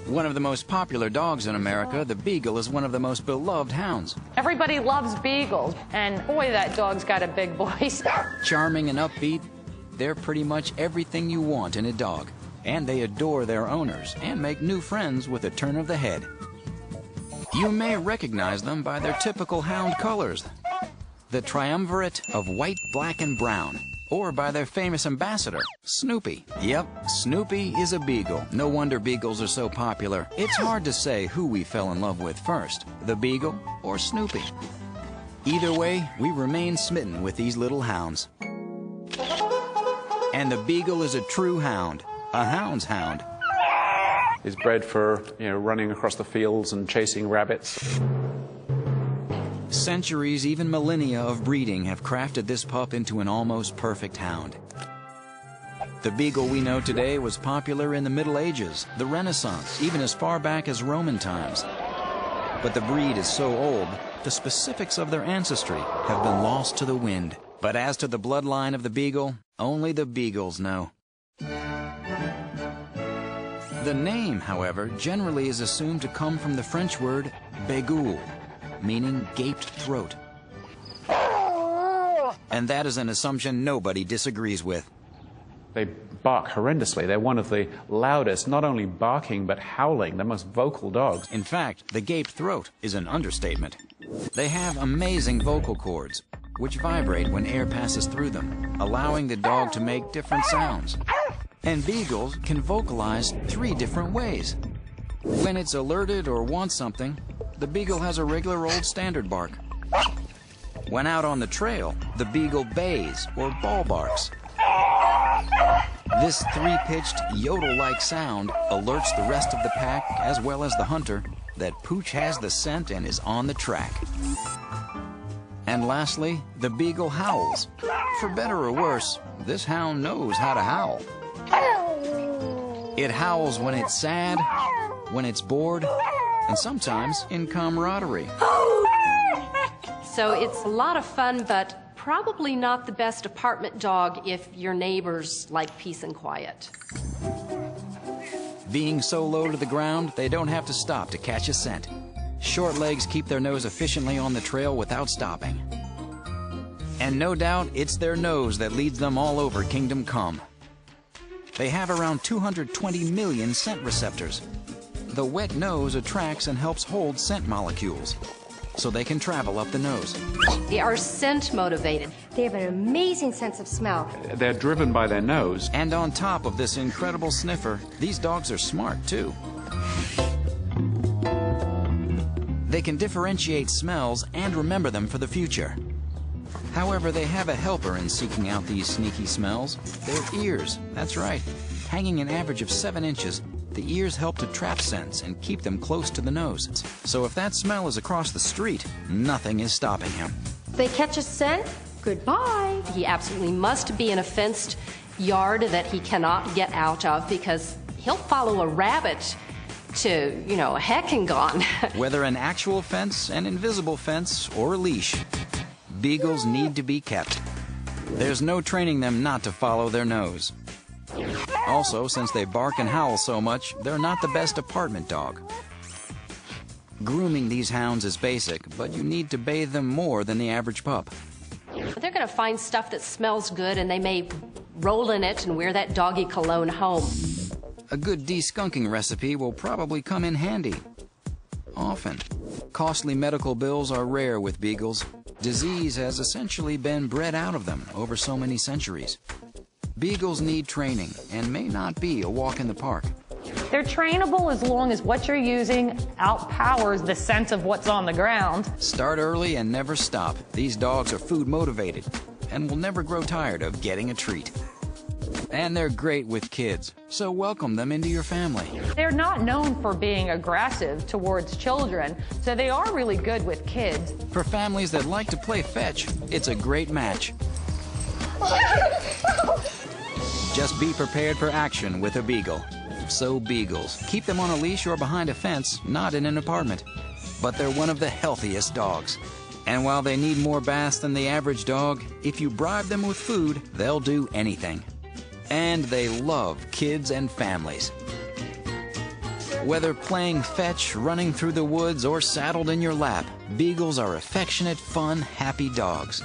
One of the most popular dogs in America, the Beagle is one of the most beloved hounds. Everybody loves Beagles, and boy, that dog's got a big voice. Charming and upbeat, they're pretty much everything you want in a dog. And they adore their owners and make new friends with a turn of the head. You may recognize them by their typical hound colors, the triumvirate of white, black, and brown. Or by their famous ambassador, Snoopy. Yep, Snoopy is a Beagle. No wonder Beagles are so popular. It's hard to say who we fell in love with first, the Beagle or Snoopy. Either way, we remain smitten with these little hounds. And the Beagle is a true hound, a hound's hound. He's bred for, running across the fields and chasing rabbits. Centuries, even millennia of breeding have crafted this pup into an almost perfect hound. The Beagle we know today was popular in the Middle Ages, the Renaissance, even as far back as Roman times. But the breed is so old, the specifics of their ancestry have been lost to the wind. But as to the bloodline of the Beagle, only the Beagles know. The name, however, generally is assumed to come from the French word bégoul, meaning gaped throat. And that is an assumption nobody disagrees with. They bark horrendously. They're one of the loudest, not only barking, but howling, the most vocal dogs. In fact, the gaped throat is an understatement. They have amazing vocal cords, which vibrate when air passes through them, allowing the dog to make different sounds. And Beagles can vocalize 3 different ways. When it's alerted or wants something, the Beagle has a regular old standard bark. When out on the trail, the Beagle bays or ball barks. This 3-pitched yodel-like sound alerts the rest of the pack, as well as the hunter, that Pooch has the scent and is on the track. And lastly, the Beagle howls. For better or worse, this hound knows how to howl. It howls when it's sad, when it's bored, and sometimes in camaraderie. So it's a lot of fun, but probably not the best apartment dog if your neighbors like peace and quiet. Being so low to the ground, they don't have to stop to catch a scent. Short legs keep their nose efficiently on the trail without stopping. And no doubt, it's their nose that leads them all over Kingdom Come. They have around 220 million scent receptors. The wet nose attracts and helps hold scent molecules, so they can travel up the nose. They are scent motivated. They have an amazing sense of smell. They're driven by their nose. And on top of this incredible sniffer, these dogs are smart too. They can differentiate smells and remember them for the future. However, they have a helper in seeking out these sneaky smells. Their ears, that's right. Hanging an average of 7 inches, the ears help to trap scents and keep them close to the nose. So if that smell is across the street, nothing is stopping him. They catch a scent, goodbye. He absolutely must be in a fenced yard that he cannot get out of, because he'll follow a rabbit to, heck and gone. Whether an actual fence, an invisible fence, or a leash, Beagles need to be kept. There's no training them not to follow their nose. Also, since they bark and howl so much, they're not the best apartment dog. Grooming these hounds is basic, but you need to bathe them more than the average pup. They're going to find stuff that smells good, and they may roll in it and wear that doggy cologne home. A good de-skunking recipe will probably come in handy. Often. Costly medical bills are rare with Beagles. Disease has essentially been bred out of them over so many centuries. Beagles need training and may not be a walk in the park. They're trainable as long as what you're using outpowers the scent of what's on the ground. Start early and never stop. These dogs are food motivated and will never grow tired of getting a treat. And they're great with kids, so welcome them into your family. They're not known for being aggressive towards children, so they are really good with kids. For families that like to play fetch, it's a great match. Just be prepared for action with a Beagle. So Beagles, keep them on a leash or behind a fence, not in an apartment. But they're one of the healthiest dogs. And while they need more baths than the average dog, if you bribe them with food, they'll do anything. And they love kids and families. Whether playing fetch, running through the woods, or saddled in your lap, beagles are affectionate, fun, happy dogs.